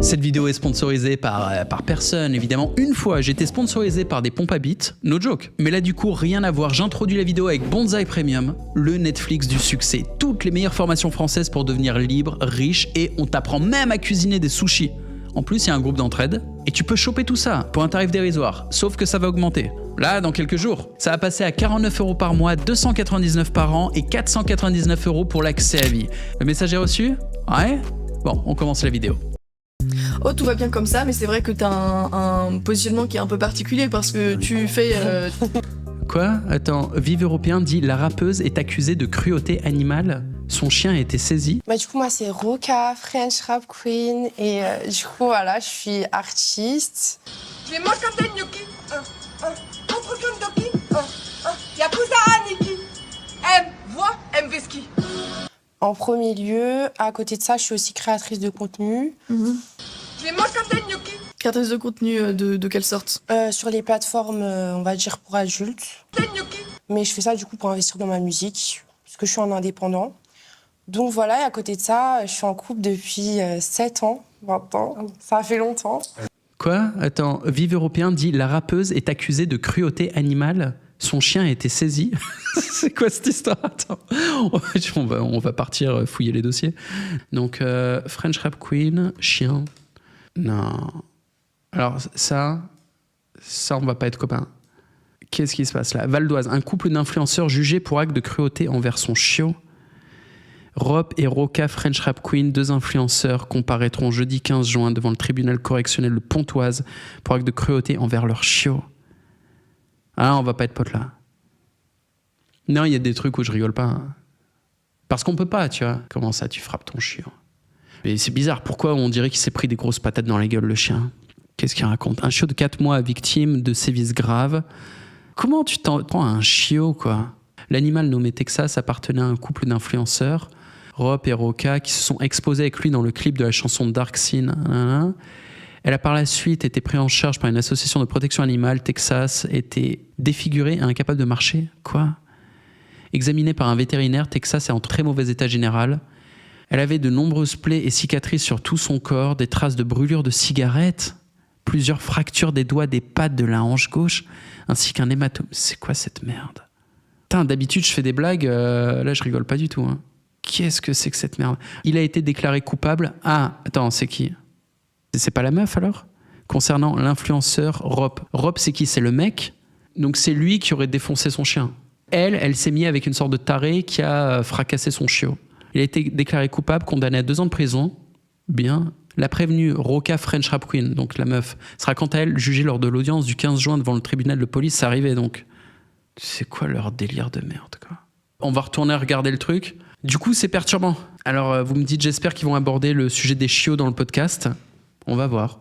Cette vidéo est sponsorisée par personne, évidemment. Une fois, j'étais sponsorisé par des pompes à bites, no joke. Mais là, du coup, rien à voir. J'introduis la vidéo avec Bonsaï Premium, le Netflix du succès. Toutes les meilleures formations françaises pour devenir libre, riche, et on t'apprend même à cuisiner des sushis. En plus, il y a un groupe d'entraide, et tu peux choper tout ça pour un tarif dérisoire, sauf que ça va augmenter. Là, dans quelques jours, ça va passer à 49 € par mois, 299 par an et 499 € pour l'accès à vie. Le message est reçu? Ouais? Bon, on commence la vidéo. Oh, tout va bien comme ça, mais c'est vrai que t'as un positionnement qui est un peu particulier parce que tu fais... Quoi? Attends, Vive Européen dit la rappeuse est accusée de cruauté animale. Son chien a été saisi. Du coup, moi, c'est Roca, French Rap Queen. Et du coup, voilà, je suis artiste. J'ai Mokate Nyoki, Contre Doki, Yakuza Aniki, M, voix, M Veski. En premier lieu, à côté de ça, je suis aussi créatrice de contenu. J'ai Mokate Nyoki. Créatrice de contenu de quelle sorte? Sur les plateformes, on va dire, pour adultes. Mais je fais ça, du coup, pour investir dans ma musique, parce que je suis en indépendant. Donc voilà, et à côté de ça, je suis en couple depuis 7 ans, 20 ans. Ça fait longtemps. Quoi? Attends, Vive Européen dit la rappeuse est accusée de cruauté animale. Son chien a été saisi. C'est quoi cette histoire? Attends, on va partir fouiller les dossiers. Donc, French Rap Queen, chien. Non. Alors, ça, on va pas être copains. Qu'est-ce qui se passe là? Val d'Oise, un couple d'influenceurs jugés pour acte de cruauté envers son chiot. Rop et Roca French Rap Queen, 2 influenceurs, comparaîtront jeudi 15 juin devant le tribunal correctionnel de Pontoise pour acte de cruauté envers leur chiot. Ah, on va pas être potes là. Non, il y a des trucs où je rigole pas. Hein. Parce qu'on peut pas, tu vois. Comment ça, tu frappes ton chien? Mais c'est bizarre, pourquoi on dirait qu'il s'est pris des grosses patates dans la gueule, le chien? Qu'est-ce qu'il raconte? Un chiot de 4 mois victime de sévices graves. Comment tu t'en prends à un chiot, quoi? L'animal nommé Texas appartenait à un couple d'influenceurs, Rob et Roca, qui se sont exposés avec lui dans le clip de la chanson Dark Scene. Elle a par la suite été prise en charge par une association de protection animale. Texas était défiguré et incapable de marcher. Quoi? Examinée par un vétérinaire, Texas est en très mauvais état général. Elle avait de nombreuses plaies et cicatrices sur tout son corps, des traces de brûlures de cigarettes, plusieurs fractures des doigts, des pattes, de la hanche gauche, ainsi qu'un hématome. C'est quoi cette merde? Putain, d'habitude, je fais des blagues, là, je rigole pas du tout. Hein. Qu'est-ce que c'est que cette merde? Il a été déclaré coupable. Ah, attends, c'est qui? C'est pas la meuf, alors? Concernant l'influenceur Rob. Rob, c'est qui? C'est le mec. Donc, c'est lui qui aurait défoncé son chien. Elle s'est mise avec une sorte de taré qui a fracassé son chiot. Il a été déclaré coupable, condamné à 2 ans de prison. Bien. La prévenue Roca French Rap Queen, donc la meuf, sera quant à elle jugée lors de l'audience du 15 juin devant le tribunal de police. Ça arrivait donc. C'est quoi leur délire de merde, quoi? On va retourner regarder le truc. Du coup, c'est perturbant. Alors, vous me dites, j'espère qu'ils vont aborder le sujet des chiots dans le podcast. On va voir.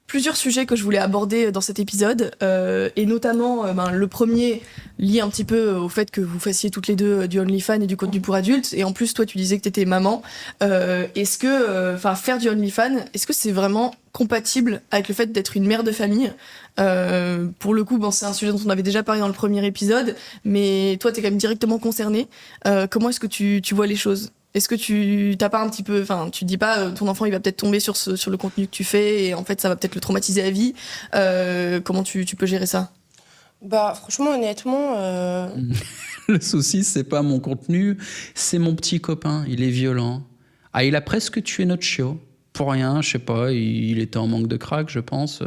Plusieurs sujets que je voulais aborder dans cet épisode, et notamment le premier lié un petit peu au fait que vous fassiez toutes les deux du OnlyFans et du contenu pour adultes, et en plus toi tu disais que t'étais maman. Est-ce que faire du OnlyFans, est-ce que c'est vraiment compatible avec le fait d'être une mère de famille? Pour le coup, c'est un sujet dont on avait déjà parlé dans le premier épisode, mais toi t'es quand même directement concernée. Comment est-ce que tu vois les choses? Est-ce que tu t'as pas un petit peu, tu dis pas ton enfant il va peut-être tomber sur le contenu que tu fais et en fait ça va peut-être le traumatiser à vie. Comment tu peux gérer ça? Franchement, honnêtement... Le souci, c'est pas mon contenu, c'est mon petit copain. Il est violent. Ah, il a presque tué notre chiot. Pour rien, je sais pas, il était en manque de crack, je pense.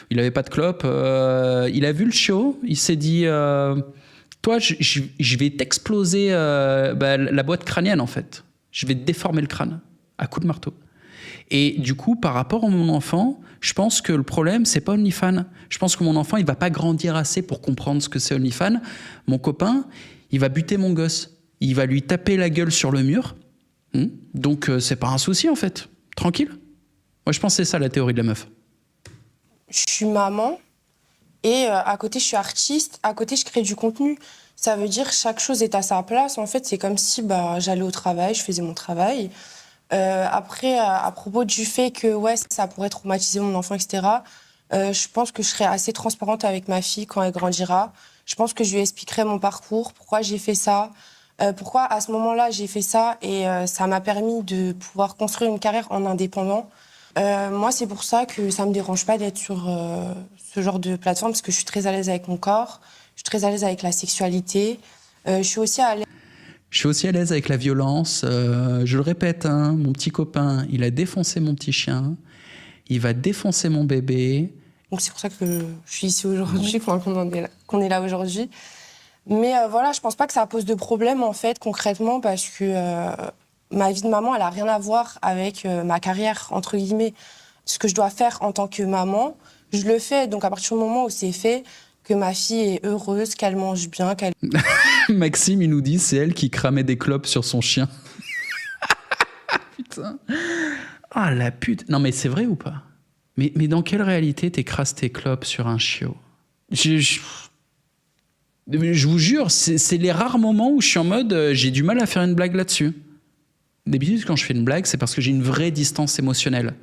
Il avait pas de clope. Il a vu le chiot, il s'est dit... Toi, je vais t'exploser la boîte crânienne, en fait. Je vais te déformer le crâne à coups de marteau. Et du coup, par rapport à mon enfant, je pense que le problème, c'est pas OnlyFans. Je pense que mon enfant, il va pas grandir assez pour comprendre ce que c'est OnlyFans. Mon copain, il va buter mon gosse. Il va lui taper la gueule sur le mur. Donc, c'est pas un souci, en fait. Tranquille. Moi, je pense que c'est ça, la théorie de la meuf. Je suis maman. Et à côté, je suis artiste. À côté, je crée du contenu. Ça veut dire chaque chose est à sa place. En fait, c'est comme si j'allais au travail, je faisais mon travail. Après, à propos du fait que ça pourrait traumatiser mon enfant, etc., je pense que je serai assez transparente avec ma fille quand elle grandira. Je pense que je lui expliquerai mon parcours, pourquoi j'ai fait ça, pourquoi à ce moment-là j'ai fait ça. Et ça m'a permis de pouvoir construire une carrière en indépendant. Moi, c'est pour ça que ça me dérange pas d'être sur ce genre de plateforme, parce que je suis très à l'aise avec mon corps, je suis très à l'aise avec la sexualité. Je suis aussi à l'aise. Je suis aussi à l'aise avec la violence. Je le répète, hein, mon petit copain, il a défoncé mon petit chien. Il va défoncer mon bébé. Donc c'est pour ça que je suis ici aujourd'hui, qu'on est là aujourd'hui. Mais voilà, je pense pas que ça pose de problème, en fait, concrètement, parce que ma vie de maman, elle a rien à voir avec ma carrière, entre guillemets. Ce que je dois faire en tant que maman, je le fais. Donc à partir du moment où c'est fait, que ma fille est heureuse, qu'elle mange bien, qu'elle... Maxime, il nous dit, c'est elle qui cramait des clopes sur son chien. Putain. Ah, la pute. Non, mais c'est vrai ou pas ? Mais dans quelle réalité t'écrases tes clopes sur un chiot ? Je vous jure, c'est les rares moments où je suis en mode, j'ai du mal à faire une blague là-dessus. D'habitude, quand je fais une blague, c'est parce que j'ai une vraie distance émotionnelle.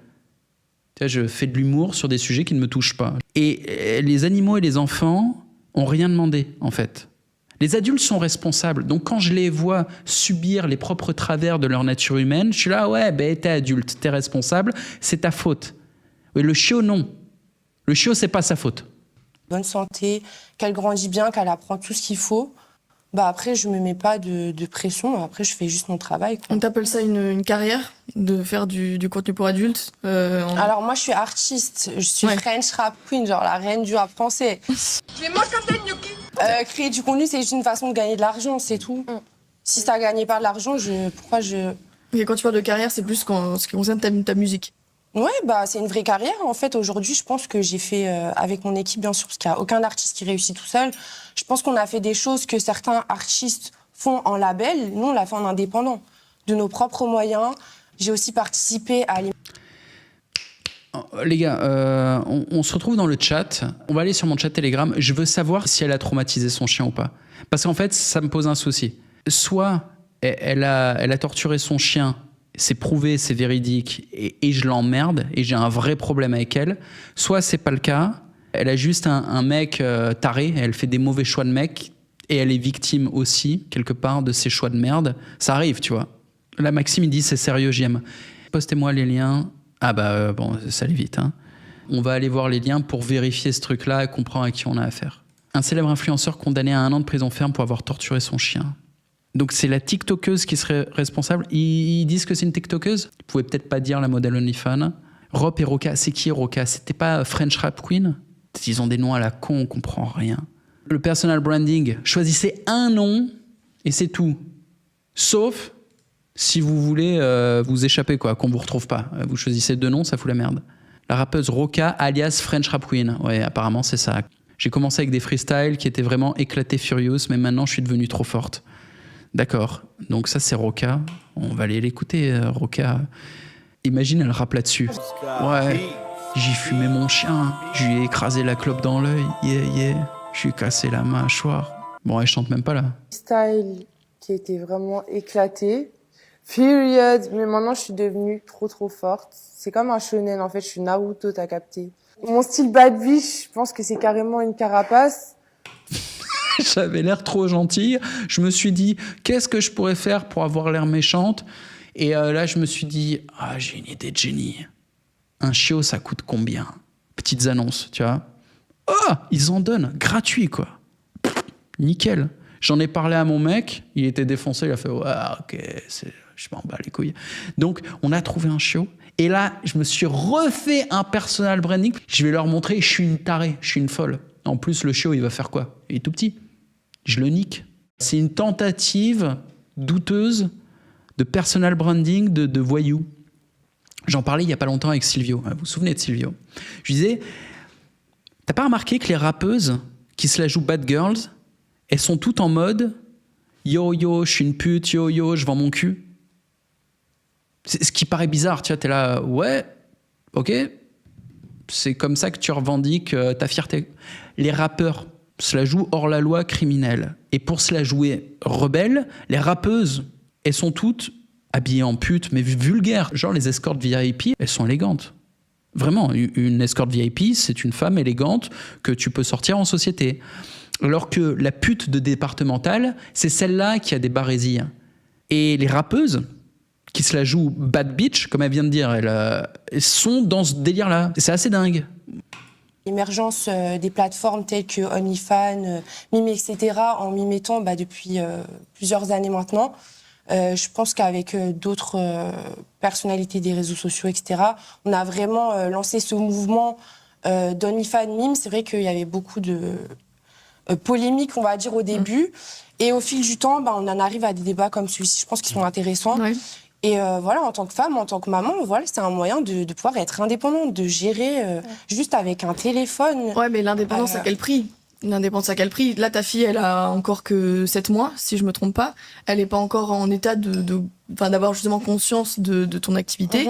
Tu vois, je fais de l'humour sur des sujets qui ne me touchent pas. Et les animaux et les enfants ont rien demandé, en fait. Les adultes sont responsables. Donc, quand je les vois subir les propres travers de leur nature humaine, je suis là, ouais, ben, t'es adulte, t'es responsable, c'est ta faute. Oui, le chiot, non. Le chiot, c'est pas sa faute. Bonne santé, qu'elle grandit bien, qu'elle apprend tout ce qu'il faut. Bah après, je me mets pas de pression. Après, je fais juste mon travail, quoi. On t'appelle ça une carrière, de faire du contenu pour adultes Alors moi, je suis artiste. Je suis French Rap Queen, genre la reine du rap français. Créer du contenu, c'est juste une façon de gagner de l'argent, c'est tout. Si ça gagnait pas de l'argent, pourquoi je... Et quand tu parles de carrière, c'est plus ce qui concerne ta musique. Ouais, bah c'est une vraie carrière. En fait, aujourd'hui, je pense que j'ai fait avec mon équipe, bien sûr, parce qu'il n'y a aucun artiste qui réussit tout seul. Je pense qu'on a fait des choses que certains artistes font en label. Nous, on l'a fait en indépendant, de nos propres moyens. J'ai aussi participé à... Les gars, on se retrouve dans le chat. On va aller sur mon chat Telegram. Je veux savoir si elle a traumatisé son chien ou pas. Parce qu'en fait, ça me pose un souci. Soit elle a torturé son chien, c'est prouvé, c'est véridique, et je l'emmerde, et j'ai un vrai problème avec elle. Soit c'est pas le cas, elle a juste un mec taré, elle fait des mauvais choix de mec, et elle est victime aussi, quelque part, de ses choix de merde. Ça arrive, tu vois. Là, Maxime, il dit, c'est sérieux, j'aime. Postez-moi les liens. Ah bah, bon, ça allait vite, hein. On va aller voir les liens pour vérifier ce truc-là et comprendre à qui on a affaire. Un célèbre influenceur condamné à 1 an de prison ferme pour avoir torturé son chien. Donc c'est la TikTokeuse qui serait responsable. Ils disent que c'est une TikTokeuse. Ils pouvaient peut-être pas dire la modèle OnlyFans. Rob et Roca, c'est qui Roca ? C'était pas French Rap Queen ? Ils ont des noms à la con, on comprend rien. Le personal branding, choisissez un nom et c'est tout. Sauf si vous voulez vous échapper, quoi, qu'on vous retrouve pas. Vous choisissez 2 noms, ça fout la merde. La rappeuse Roca alias French Rap Queen. Ouais, apparemment c'est ça. J'ai commencé avec des freestyles qui étaient vraiment éclatés furious, mais maintenant je suis devenue trop forte. D'accord, donc ça c'est Roca. On va aller l'écouter, Roca. Imagine, elle rappe là-dessus. Ouais, j'ai fumé mon chien, je lui ai écrasé la clope dans l'œil, je lui ai cassé la mâchoire. Bon, elle chante même pas là. Style qui était vraiment éclaté. Period. Mais maintenant, je suis devenue trop forte. C'est comme un shonen, en fait. Je suis Naruto, t'as capté. Mon style bad bitch, je pense que c'est carrément une carapace. J'avais l'air trop gentille. Je me suis dit, qu'est-ce que je pourrais faire pour avoir l'air méchante ? Et là, je me suis dit, j'ai une idée de génie. Un chiot, ça coûte combien ? Petites annonces, tu vois. Ils en donnent, gratuit, quoi. Nickel. J'en ai parlé à mon mec, il était défoncé, il a fait, ouais, ok, je m'en bats les couilles. Donc, on a trouvé un chiot. Et là, je me suis refait un personal branding. Je vais leur montrer, je suis une tarée, je suis une folle. En plus, le chiot, il va faire quoi ? Il est tout petit. Je le nique. C'est une tentative douteuse de personal branding de voyou. J'en parlais il n'y a pas longtemps avec Silvio. Vous vous souvenez de Silvio ? Je disais, t'as pas remarqué que les rappeuses qui se la jouent bad girls, elles sont toutes en mode yo, je suis une pute, yo, je vends mon cul. C'est ce qui paraît bizarre, tu vois, t'es là, ouais, ok, c'est comme ça que tu revendiques ta fierté. Les rappeurs se la jouent hors la loi criminelle. Et pour se la jouer rebelle, les rappeuses, elles sont toutes habillées en pute, mais vulgaires. Genre les escortes VIP, elles sont élégantes. Vraiment, une escorte VIP, c'est une femme élégante que tu peux sortir en société. Alors que la pute de départementale, c'est celle-là qui a des barésilles. Et les rappeuses, qui se la jouent bad bitch, comme elle vient de dire, elles sont dans ce délire-là. C'est assez dingue. L'émergence des plateformes telles que OnlyFans, Mime, etc., en m'y mettant depuis plusieurs années maintenant, je pense qu'avec d'autres personnalités des réseaux sociaux, etc., on a vraiment lancé ce mouvement d'OnlyFans Mime. C'est vrai qu'il y avait beaucoup de polémiques, on va dire, au début. Et au fil du temps, on en arrive à des débats comme celui-ci, je pense, qui sont intéressants. Ouais. Et voilà, en tant que femme, en tant que maman, voilà, c'est un moyen de pouvoir être indépendante, de gérer juste avec un téléphone. Ouais, mais l'indépendance à quel prix? L'indépendance à quel prix? Là, ta fille, elle a encore que 7 mois, si je me trompe pas. Elle n'est pas encore en état d'avoir justement conscience de ton activité.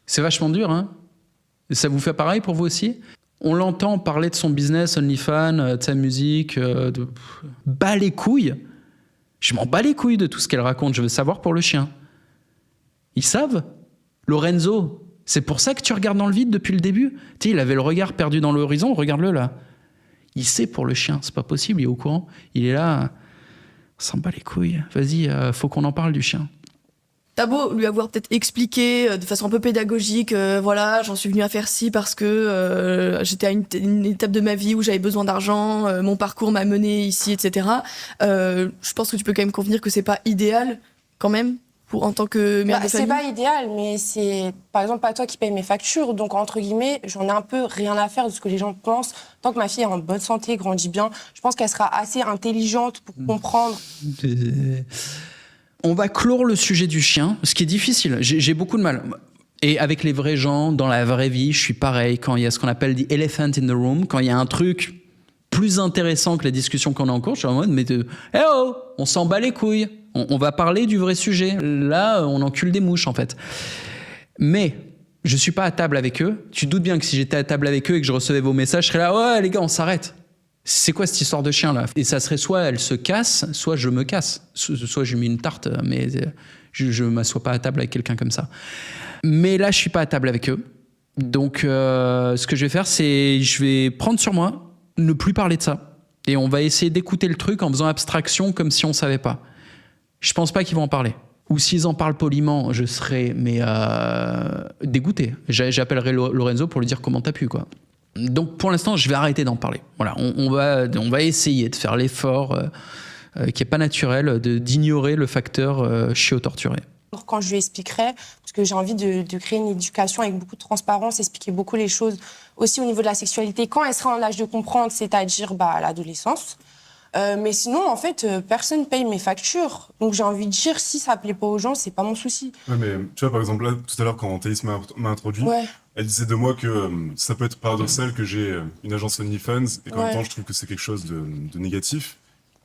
C'est vachement dur, hein. Ça vous fait pareil pour vous aussi? On l'entend parler de son business, OnlyFans, de sa musique, bas les couilles. Je m'en bats les couilles de tout ce qu'elle raconte. Je veux savoir pour le chien. Ils savent. Lorenzo, c'est pour ça que tu regardes dans le vide depuis le début. Tu sais, il avait le regard perdu dans l'horizon. Regarde-le là. Il sait pour le chien. C'est pas possible. Il est au courant. Il est là. On s'en bat les couilles. Vas-y, faut qu'on en parle du chien. T'as beau lui avoir peut-être expliqué de façon un peu pédagogique, voilà, j'en suis venue à faire ci parce que j'étais à une étape de ma vie où j'avais besoin d'argent, mon parcours m'a mené ici, etc. Je pense que tu peux quand même convenir que c'est pas idéal, quand même, en tant que mère de famille. C'est pas idéal, mais c'est par exemple pas toi qui paye mes factures, donc entre guillemets, j'en ai un peu rien à faire de ce que les gens pensent. Tant que ma fille est en bonne santé, grandit bien, je pense qu'elle sera assez intelligente pour comprendre. On va clore le sujet du chien, ce qui est difficile. J'ai beaucoup de mal. Et avec les vrais gens, dans la vraie vie, je suis pareil. Quand il y a ce qu'on appelle the elephant in the room, quand il y a un truc plus intéressant que la discussion qu'on a en cours, je suis en mode, mais on s'en bat les couilles. On va parler du vrai sujet. Là, on encule des mouches, en fait. Mais je suis pas à table avec eux. Tu te doutes bien que si j'étais à table avec eux et que je recevais vos messages, je serais là, ouais, les gars, on s'arrête. C'est quoi cette histoire de chien là? Et ça serait soit elle se casse, soit je me casse. Soit je lui mets une tarte, mais je m'assois pas à table avec quelqu'un comme ça. Mais là, je suis pas à table avec eux. Donc, ce que je vais faire, c'est je vais prendre sur moi, ne plus parler de ça. Et on va essayer d'écouter le truc en faisant abstraction comme si on savait pas. Je pense pas qu'ils vont en parler. Ou s'ils en parlent poliment, je serai dégoûté. J'appellerai Lorenzo pour lui dire comment t'as pu, quoi. Donc pour l'instant, je vais arrêter d'en parler. Voilà, on va essayer de faire l'effort qui est pas naturel d'ignorer le facteur chiot-torturé. Quand je lui expliquerai, parce que j'ai envie de créer une éducation avec beaucoup de transparence, expliquer beaucoup les choses, aussi au niveau de la sexualité, quand elle sera en âge de comprendre, c'est-à-dire à l'adolescence. Mais sinon, en fait, personne paye mes factures. Donc j'ai envie de dire, si ça plaît pas aux gens, c'est pas mon souci. Ouais, mais tu vois, par exemple, là, tout à l'heure, quand Thaïs m'a introduit, elle disait de moi que ça peut être paradoxal que j'ai une agence OnlyFans et qu'en même temps, je trouve que c'est quelque chose de négatif.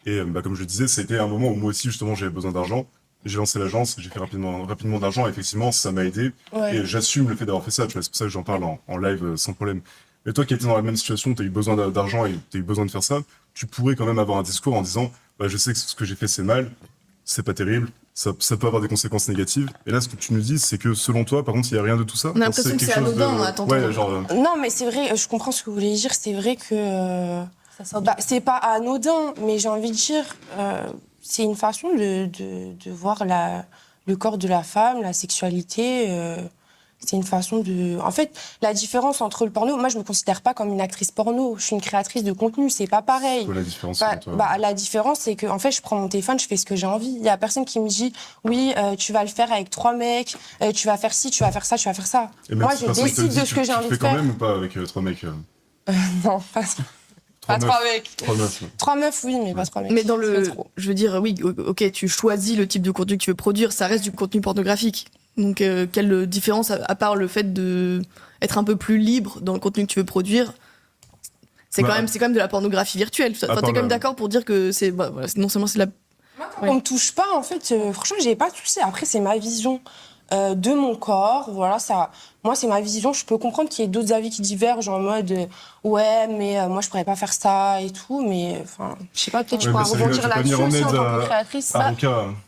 Et comme je le disais, c'était un moment où moi aussi, justement, j'avais besoin d'argent. J'ai lancé l'agence, j'ai fait rapidement d'argent. Effectivement, ça m'a aidé. Et j'assume le fait d'avoir fait ça. Tu vois, c'est pour ça que j'en parle en live sans problème. Mais toi qui étais dans la même situation, tu as eu besoin d'argent et tu as eu besoin de faire ça, tu pourrais quand même avoir un discours en disant je sais que ce que j'ai fait, c'est mal, c'est pas terrible. Ça peut avoir des conséquences négatives. Et là, ce que tu nous dis, c'est que selon toi, par contre, il n'y a rien de tout ça. On a l'impression que c'est anodin, attends. Non, mais c'est vrai, je comprends ce que vous voulez dire. C'est vrai que c'est pas anodin, mais j'ai envie de dire, c'est une façon de voir le corps de la femme, la sexualité. C'est une façon de... En fait, la différence entre le porno... Moi, je me considère pas comme une actrice porno. Je suis une créatrice de contenu. C'est pas pareil. C'est quoi la différence pour toi la différence, c'est que, en fait, je prends mon téléphone, je fais ce que j'ai envie. Il y a personne qui me dit, oui, tu vas le faire avec 3 mecs, tu vas faire ci, tu vas faire ça, tu vas faire ça. Moi, je décide de ce que j'ai envie de faire. Tu fais quand même ou pas avec 3 mecs Non, pas 3 mecs. 3 meufs. 3 meufs, oui, mais pas 3 mecs. Mais je veux dire, oui, ok, tu choisis le type de contenu que tu veux produire, ça reste du contenu pornographique. Donc, quelle différence, à part le fait d'être un peu plus libre dans le contenu que tu veux produire, c'est quand même de la pornographie virtuelle. Enfin, t'es quand même d'accord pour dire que c'est non seulement c'est la... On me touche pas, en fait. Franchement, j'ai pas touché. Après, c'est ma vision de mon corps. Voilà, ça. Moi, c'est ma vision. Je peux comprendre qu'il y ait d'autres avis qui divergent en mode ouais, mais moi, je pourrais pas faire ça et tout. Mais enfin, je sais pas, peut-être je pourrais rebondir là-dessus aussi en tant que créatrice.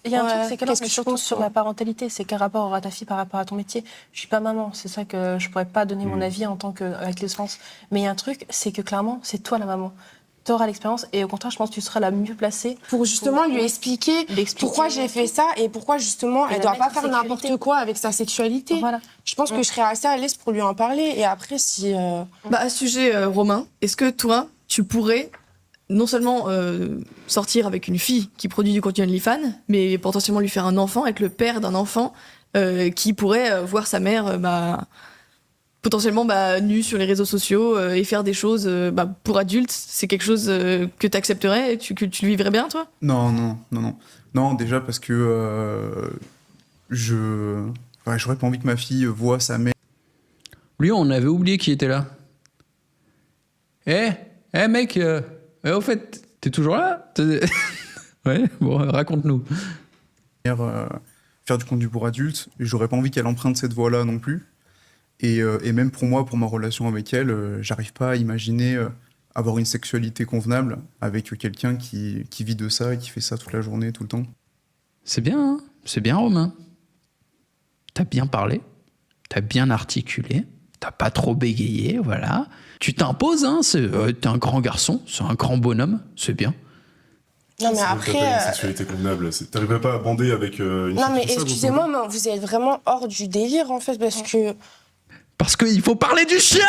Il y a un truc, c'est que qu'est-ce que je pose sur la parentalité, c'est quel rapport à ta fille par rapport à ton métier. Je suis pas maman, c'est ça que je pourrais pas donner mon avis en tant que avec le sens. Mais il y a un truc, c'est que clairement, c'est toi la maman. t'auras l'expérience et au contraire, je pense que tu seras la mieux placée Pour justement lui expliquer pourquoi j'ai fait ça et pourquoi justement Et elle la doit mettre pas en faire sécurité. n'importe quoi avec sa sexualité. Voilà. Je pense que je serais assez à l'aise pour lui en parler. Et après, si. Bah, à ce sujet, Romain, est-ce que toi, tu pourrais non seulement sortir avec une fille qui produit du contenu OnlyFans, mais potentiellement lui faire un enfant, être le père d'un enfant qui pourrait voir sa mère potentiellement nue sur les réseaux sociaux et faire des choses pour adultes? C'est quelque chose que tu accepterais et que tu le vivrais bien, toi? Non. Non, déjà parce que j'aurais pas envie que ma fille voit sa mère. Lui, on avait oublié qui était là. Mec, au fait, t'es toujours là? Ouais, bon, raconte-nous. Faire du contenu pour adultes, et j'aurais pas envie qu'elle emprunte cette voie-là non plus. Et même pour moi, pour ma relation avec elle, j'arrive pas à imaginer avoir une sexualité convenable avec quelqu'un qui vit de ça et qui fait ça toute la journée, tout le temps. C'est bien, hein, c'est bien, Romain. T'as bien parlé, t'as bien articulé, t'as pas trop bégayé, voilà. Tu t'imposes, hein, t'es un grand garçon, c'est un grand bonhomme, c'est bien. Non, mais C'est après. donc t'as pas une sexualité convenable. T'arriverais pas à bander avec une Non, fille mais comme ça, excusez-moi, mais vous êtes vraiment hors du délire en fait, parce que. Parce qu'il faut parler du chien!